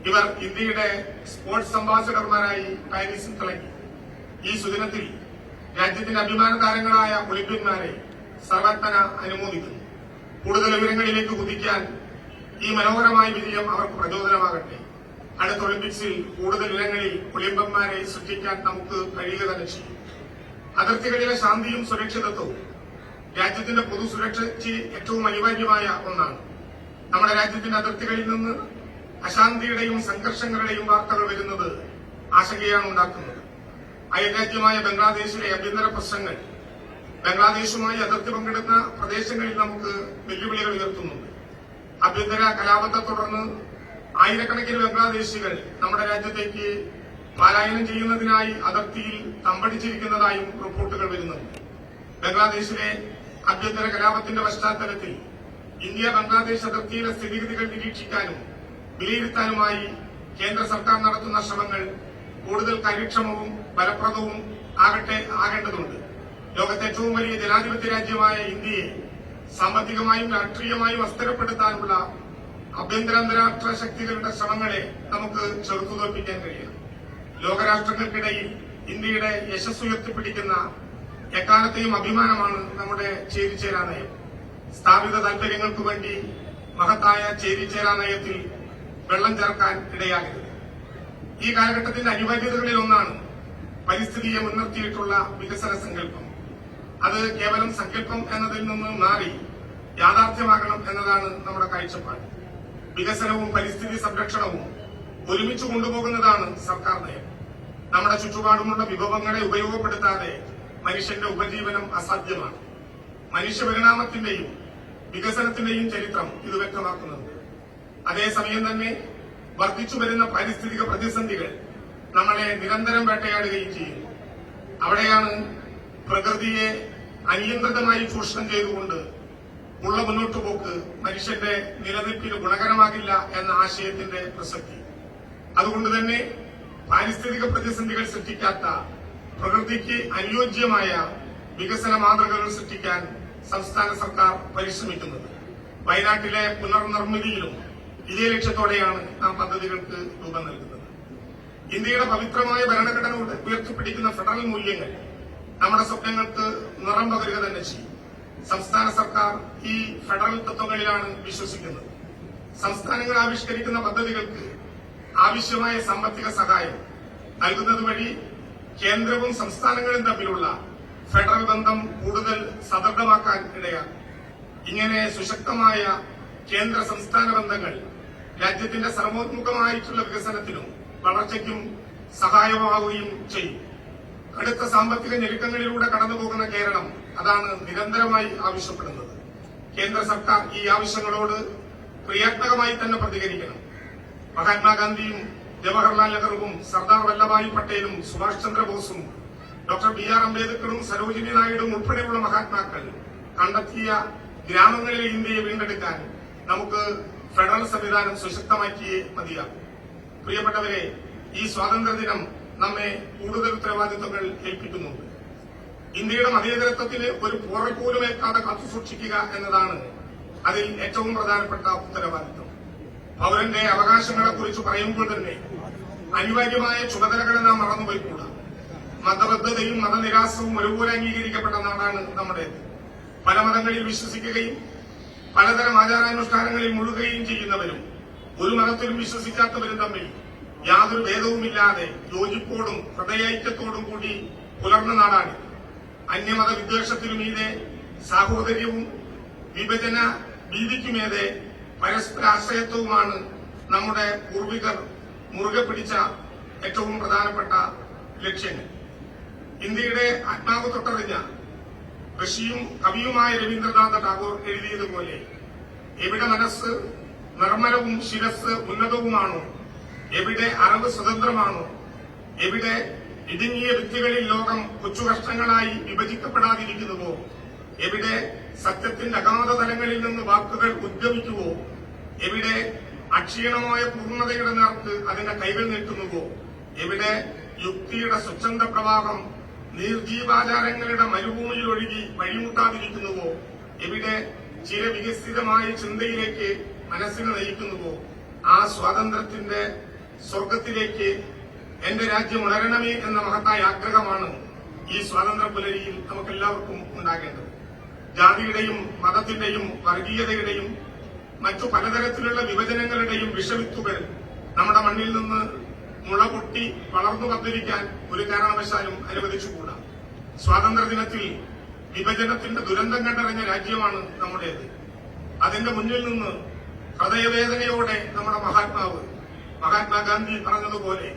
Speaker 4: ഇവർ ഇന്ത്യയുടെ സ്പോർട്സ് അംബാസഡർമാരായി പാരീസിൽ തിളങ്ങി. ഈ സുദിനത്തിൽ രാജ്യത്തിന്റെ അഭിമാന താരങ്ങളായ ഒളിമ്പ്യന്മാരെ സർവജ്ഞന അനുമോദിക്കുന്നു. കൂടുതൽ വിവരങ്ങളിലേക്ക് കുതിക്കാൻ ഈ മനോഹരമായ വിജയം അവർക്ക് പ്രചോദനമാകട്ടെ. അടുത്ത ഒളിമ്പിക്സിൽ കൂടുതൽ ഇനങ്ങളിൽ ഒളിമ്പ്യന്മാരെ സൃഷ്ടിക്കാൻ നമുക്ക് കഴിയുക തന്നെ ചെയ്യും. അതിർത്തികളിലെ ശാന്തിയും സുരക്ഷിതത്വവും രാജ്യത്തിന്റെ പൊതുസുരക്ഷയ്ക്ക് ഏറ്റവും അനിവാര്യമായ ഒന്നാണ്. നമ്മുടെ രാജ്യത്തിന്റെ അതിർത്തികളിൽ നിന്ന് അശാന്തിയുടെയും സംഘർഷങ്ങളുടെയും വാർത്തകൾ വരുന്നത് ആശങ്കയാണ് ഉണ്ടാക്കുന്നത്. അയൽരാജ്യമായ ബംഗ്ലാദേശിലെ ആഭ്യന്തര പ്രശ്നങ്ങൾ ബംഗ്ലാദേശുമായി അതിർത്തി പങ്കിടുന്ന പ്രദേശങ്ങളിൽ നമുക്ക് വെല്ലുവിളികൾ ഉയർത്തുന്നുണ്ട്. ആഭ്യന്തര കലാപത്തെ തുടർന്ന് ആയിരക്കണക്കിന് ബംഗ്ലാദേശികൾ നമ്മുടെ രാജ്യത്തേക്ക് പലായനം ചെയ്യുന്നതിനായി അതിർത്തിയിൽ തമ്പടിച്ചിരിക്കുന്നതായും റിപ്പോർട്ടുകൾ വരുന്നുണ്ട്. ബംഗ്ലാദേശിലെ ആഭ്യന്തര കലാപത്തിന്റെ പശ്ചാത്തലത്തിൽ ഇന്ത്യ ബംഗ്ലാദേശ് അതിർത്തിയിലെ സ്ഥിതിഗതികൾ നിരീക്ഷിക്കാനും വിലയിരുത്താനുമായി കേന്ദ്ര സർക്കാർ നടത്തുന്ന ശ്രമങ്ങൾ കൂടുതൽ കാര്യക്ഷമവും ഫലപ്രദവും ആകേണ്ടതുണ്ട്. ലോകത്തെ ഏറ്റവും വലിയ ജനാധിപത്യ രാജ്യമായ ഇന്ത്യയെ സാമ്പത്തികമായും രാഷ്ട്രീയമായും അസ്ഥിരപ്പെടുത്താനുള്ള ആഭ്യന്തര അന്താരാഷ്ട്ര ശക്തികളുടെ ശ്രമങ്ങളെ നമുക്ക് ചെറുത്തുതോൽപ്പിക്കാൻ കഴിയണം. ലോകരാഷ്ട്രങ്ങൾക്കിടയിൽ ഇന്ത്യയുടെ യശസ് ഉയർത്തിപ്പിടിക്കുന്ന എക്കാലത്തെയും അഭിമാനമാണ് നമ്മുടെ ചേരിചേരാ നയം. സ്ഥാപിത താൽപര്യങ്ങൾക്ക് വേണ്ടി മഹത്തായ ചേരിചേരാ നയത്തിൽ വെള്ളം ചേർക്കാൻ ഇടയാകരുത്. ഈ കാലഘട്ടത്തിന്റെ അനിവാര്യതകളിൽ ഒന്നാണ് പരിസ്ഥിതിയെ മുൻനിർത്തിയിട്ടുള്ള വികസന സങ്കല്പം. അത് കേവലം സങ്കല്പം എന്നതിൽ നിന്ന് മാറി യാഥാർത്ഥ്യമാകണം എന്നതാണ് നമ്മുടെ കാഴ്ചപ്പാട്. വികസനവും പരിസ്ഥിതി സംരക്ഷണവും ഒരുമിച്ച് കൊണ്ടുപോകുന്നതാണ് സർക്കാർ നയം. നമ്മുടെ ചുറ്റുപാടുമുള്ള വിഭവങ്ങളെ ഉപയോഗപ്പെടുത്താതെ മനുഷ്യന്റെ ഉപജീവനം അസാധ്യമാണ്. മനുഷ്യപരിണാമത്തിന്റെയും വികസനത്തിന്റെയും ചരിത്രം ഇത് വ്യക്തമാക്കുന്നുണ്ട്. അതേസമയം തന്നെ വർദ്ധിച്ചു വരുന്ന പാരിസ്ഥിതിക പ്രതിസന്ധികൾ നമ്മളെ നിരന്തരം വേട്ടയാടുകയും ചെയ്യുന്നു. അവിടെയാണ് പ്രകൃതിയെ അനിയന്ത്രിതമായി ചൂഷണം ചെയ്തുകൊണ്ട് ഉള്ള മുന്നോട്ടുപോക്ക് മനുഷ്യന്റെ നിലനിൽപ്പിന് ഗുണകരമാകില്ല എന്ന ആശയത്തിന്റെ പ്രസക്തി. അതുകൊണ്ട് തന്നെ പാരിസ്ഥിതിക പ്രതിസന്ധികൾ സൃഷ്ടിക്കാത്ത പ്രകൃതിക്ക് അനുയോജ്യമായ വികസന മാതൃകകൾ സൃഷ്ടിക്കാൻ സംസ്ഥാന സർക്കാർ പരിശ്രമിക്കുന്നത്. വയനാട്ടിലെ പുനർനിർമ്മിതിയിലും ഇതേ ലക്ഷ്യത്തോടെയാണ് നാം പദ്ധതികൾക്ക് രൂപം നൽകുന്നത്. ഇന്ത്യയുടെ പവിത്രമായ ഭരണഘടന ഉയർത്തിപ്പിടിക്കുന്ന ഫെഡറൽ മൂല്യങ്ങൾ നമ്മുടെ സ്വപ്നങ്ങൾക്ക് നിറം പകരുക തന്നെ ചെയ്യും. സംസ്ഥാന സർക്കാർ ഈ ഫെഡറൽ തത്വങ്ങളിലാണ് വിശ്വസിക്കുന്നത്. സംസ്ഥാനങ്ങൾ ആവിഷ്കരിക്കുന്ന പദ്ധതികൾക്ക് ആവശ്യമായ സാമ്പത്തിക സഹായം നൽകുന്നത് വഴി കേന്ദ്രവും സംസ്ഥാനങ്ങളും തമ്മിലുള്ള ഫെഡറൽ ബന്ധം കൂടുതൽ സദൃഢമാക്കാൻ ഇടയാകും. ഇങ്ങനെ സുശക്തമായ കേന്ദ്ര സംസ്ഥാന ബന്ധങ്ങൾ രാജ്യത്തിന്റെ സർവോന്മുഖമായിട്ടുള്ള വികസനത്തിനും വളർച്ചയ്ക്കും സഹായമാവുകയും ചെയ്യും. അടുത്ത സാമ്പത്തിക ഞെരുക്കങ്ങളിലൂടെ കടന്നുപോകുന്ന കേരളം അതാണ് നിരന്തരമായി ആവശ്യപ്പെടുന്നത്. കേന്ദ്ര സർക്കാർ ഈ ആവശ്യങ്ങളോട് ക്രിയാത്മകമായി തന്നെ പ്രതികരിക്കണം. മഹാത്മാഗാന്ധിയും ജവഹർലാൽ നെഹ്റുവും സർദാർ വല്ലഭായ് പട്ടേലും സുഭാഷ് ചന്ദ്രബോസും ഡോക്ടർ ബി.ആർ. അംബേദ്കറും സരോജിനി നായിഡുവും ഉൾപ്പെടെയുള്ള മഹാത്മാക്കൾ കണ്ടെത്തിയ ഗ്രാമങ്ങളിലെ ഇന്ത്യയെ വീണ്ടെടുക്കാൻ നമുക്ക് ഫെഡറൽ സംവിധാനം സുശക്തമാക്കിയേ മതിയാകും. പ്രിയപ്പെട്ടവരെ, ഈ സ്വാതന്ത്ര്യദിനം നമ്മെ കൂടുതൽ ഉത്തരവാദിത്വങ്ങൾ ഏൽപ്പിക്കുന്നുണ്ട്. ഇന്ത്യയുടെ മതേതരത്വത്തിന് ഒരു പോറൽ പോലും ഏൽക്കാതെ കാത്തുസൂക്ഷിക്കുക എന്നതാണ് അതിൽ ഏറ്റവും പ്രധാനപ്പെട്ട ഉത്തരവാദിത്വം. പൌരന്റെ അവകാശങ്ങളെക്കുറിച്ച് പറയുമ്പോൾ തന്നെ അനിവാര്യമായ ചുമതലകളെ നാം മറന്നുപോയിക്കൂടാ. മതബദ്ധതയും മതനിരാസവും ഒരുപോലെ അംഗീകരിക്കപ്പെട്ട നാടാണ് നമ്മുടേത്. പല മതങ്ങളിൽ വിശ്വസിക്കുകയും പലതരം ആചാരാനുഷ്ഠാനങ്ങളിൽ മുഴുകുകയും ചെയ്യുന്നവരും ഒരു മതത്തിലും വിശ്വസിക്കാത്തവരും തമ്മിൽ യാതൊരു ഭേദവുമില്ലാതെ യോജിപ്പോടും ഹൃദയൈക്യത്തോടും കൂടി പുലർന്ന നാടാണ്. അന്യമത വിദ്വേഷത്തിനുമീതെ സാഹോദര്യവും വിഭജന ഭീതിക്കുമീതെ പരസ്പര ആശ്രയത്വവുമാണ് നമ്മുടെ പൂർവികർ മുറുകെ പിടിച്ച ഏറ്റവും പ്രധാനപ്പെട്ട ലക്ഷ്യങ്ങൾ. ഇന്ത്യയുടെ ആത്മാവ് തൊട്ടറിഞ്ഞ ഋഷിയും കവിയുമായ രവീന്ദ്രനാഥ ടാഗോർ എഴുതിയതുപോലെ, എവിടെ മനസ്സ് നിർമ്മലവും ശിരസ് ഉന്നതവുമാണോ, എവിടെ അറിവ് സ്വതന്ത്രമാണോ, എവിടെ ഇടുങ്ങിയ വ്യക്തികളിൽ ലോകം കൊച്ചുകഷ്ടങ്ങളായി വിഭജിക്കപ്പെടാതിരിക്കുന്നുവോ, എവിടെ സത്യത്തിന്റെ അഗാധ തലങ്ങളിൽ നിന്ന് വാക്കുകൾ ഉദ്ഗമിക്കുവോ, എവിടെ അക്ഷീണമായ പൂർണ്ണതയുടെ നേർക്ക് അതിന്റെ കൈകൾ നീട്ടുന്നുവോ, എവിടെ യുക്തിയുടെ സ്വച്ഛന്ത പ്രവാഹം നിർജീവാചാരങ്ങളുടെ മരുഭൂമിയിൽ ഒഴുകി വഴിമുട്ടാതിരിക്കുന്നുവോ, എവിടെ ചിരവികസിതമായ ചിന്തയിലേക്ക് മനസ്സിനെ നയിക്കുന്നുവോ, ആ സ്വാതന്ത്ര്യത്തിന്റെ സ്വർഗത്തിലേക്ക് എന്റെ രാജ്യം ഉണരണമേ എന്ന മഹത്തായ ആഗ്രഹമാണ് ഈ സ്വാതന്ത്ര്യ പുലരിയിൽ നമുക്കെല്ലാവർക്കും ഉണ്ടാകേണ്ടത്. ജാതിയുടെയും മതത്തിന്റെയും വർഗീയതയുടെയും മറ്റു പലതരത്തിലുള്ള വിഭജനങ്ങളുടെയും വിഷവിത്തുകൾ നമ്മുടെ മണ്ണിൽ നിന്ന് മുളപൊട്ടി വളർന്നു പന്തലിക്കാൻ ഒരു കാരണവശാലും അനുവദിച്ചുകൂടാ. സ്വാതന്ത്ര്യദിനത്തിൽ വിഭജനത്തിന്റെ ദുരന്തം കണ്ടറിഞ്ഞ രാജ്യമാണ് നമ്മുടേത്. അതിന്റെ മുന്നിൽ നിന്ന് ഹൃദയവേദനയോടെ നമ്മുടെ മഹാത്മാഗാന്ധി പറഞ്ഞതുപോലെ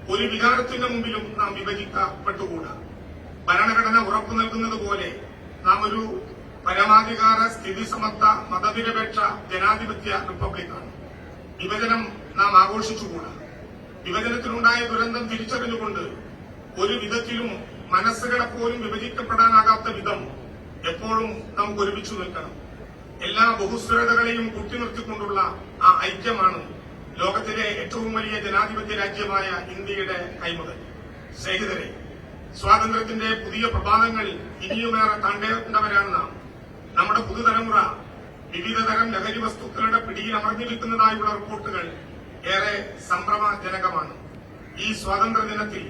Speaker 4: ഒരു വികാരത്തിന്റെ മുമ്പിലും നാം വിഭജിക്കപ്പെട്ടുകൂടാ. ഭരണഘടന ഉറപ്പു നൽകുന്നത് പോലെ നാം ഒരു പരമാധികാര സ്ഥിതിസമത്വ മതനിരപേക്ഷ ജനാധിപത്യ റിപ്പബ്ലിക്കാണ്. വിഭജനം നാം ആഘോഷിച്ചുകൂടാ. വിഭജനത്തിലുണ്ടായ ദുരന്തം തിരിച്ചറിഞ്ഞുകൊണ്ട് ഒരു വിധത്തിലും മനസ്സുകളെ പോലും വിഭജിക്കപ്പെടാനാകാത്ത വിധം എപ്പോഴും നമുക്ക് ഒരുമിച്ചു നിൽക്കണം. എല്ലാ ബഹുസ്വരതകളെയും കൂട്ടിനിർത്തിക്കൊണ്ടുള്ള ആ ഐക്യമാണ് ലോകത്തിലെ ഏറ്റവും വലിയ ജനാധിപത്യ രാജ്യമായ ഇന്ത്യയുടെ കൈമുതൽ. സ്നേഹിതരെ, സ്വാതന്ത്ര്യത്തിന്റെ പുതിയ പ്രഭാതങ്ങൾ ഇനിയുമേറെ താണ്ടേണ്ടവരാണ് നാം. നമ്മുടെ പുതുതലമുറ വിവിധതരം ലഹരി വസ്തുക്കളുടെ പിടിയിൽ അമർന്നിരിക്കുന്നതായുള്ള റിപ്പോർട്ടുകൾ ഏറെ സംഭ്രമജനകമാണ്. ഈ സ്വാതന്ത്ര്യദിനത്തിൽ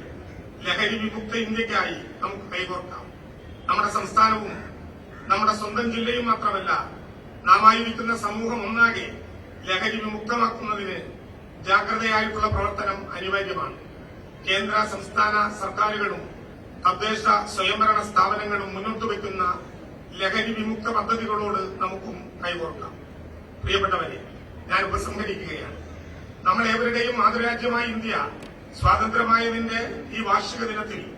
Speaker 4: ലഹരി വിമുക്ത ഇന്ത്യയ്ക്കായി നമുക്ക് കൈകോർക്കാം. നമ്മുടെ സംസ്ഥാനവും നമ്മുടെ സ്വന്തം ജില്ലയും മാത്രമല്ല, നാമായിരിക്കുന്ന സമൂഹം ഒന്നാകെ ലഹരി വിമുക്തമാക്കുന്നതിന് ജാഗ്രതയായിട്ടുള്ള പ്രവർത്തനം അനിവാര്യമാണ്. കേന്ദ്ര സംസ്ഥാന സർക്കാരുകളും തദ്ദേശ സ്വയംഭരണ സ്ഥാപനങ്ങളും മുന്നോട്ട് വയ്ക്കുന്ന ലഹരി വിമുക്ത പദ്ധതികളോട് നമുക്കും കൈകോർക്കാം. പ്രിയപ്പെട്ടവരെ, ഞാൻ ഉപസംഹരിക്കുകയാണ്. നമ്മളേവരുടെയും മാതൃരാജ്യമായ ഇന്ത്യ സ്വാതന്ത്ര്യമായതിന്റെ ഈ വാർഷിക ദിനത്തിൽ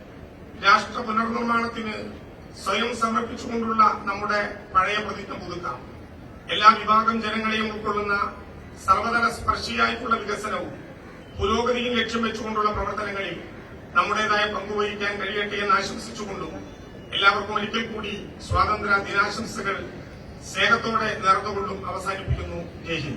Speaker 4: രാഷ്ട്ര പുനർനിർമ്മാണത്തിന് സ്വയം സമർപ്പിച്ചുകൊണ്ടുള്ള നമ്മുടെ പഴയ പ്രതിജ്ഞ പുതുക്കാം. എല്ലാ വിഭാഗം ജനങ്ങളെയും ഉൾക്കൊള്ളുന്ന സർവതല സ്പർശിയായിട്ടുള്ള വികസനവും പുരോഗതിയും ലക്ഷ്യം വെച്ചുകൊണ്ടുള്ള പ്രവർത്തനങ്ങളിൽ നമ്മുടേതായ പങ്കുവഹിക്കാൻ കഴിയട്ടെ എന്ന് ആശംസിച്ചുകൊണ്ടും എല്ലാവർക്കും ഒരിക്കൽ കൂടി സ്വാതന്ത്ര്യ ദിനാശംസകൾ സ്നേഹത്തോടെ നേർന്നുകൊണ്ടും അവസാനിപ്പിക്കുന്നു. ജയ് ഹിന്ദ്.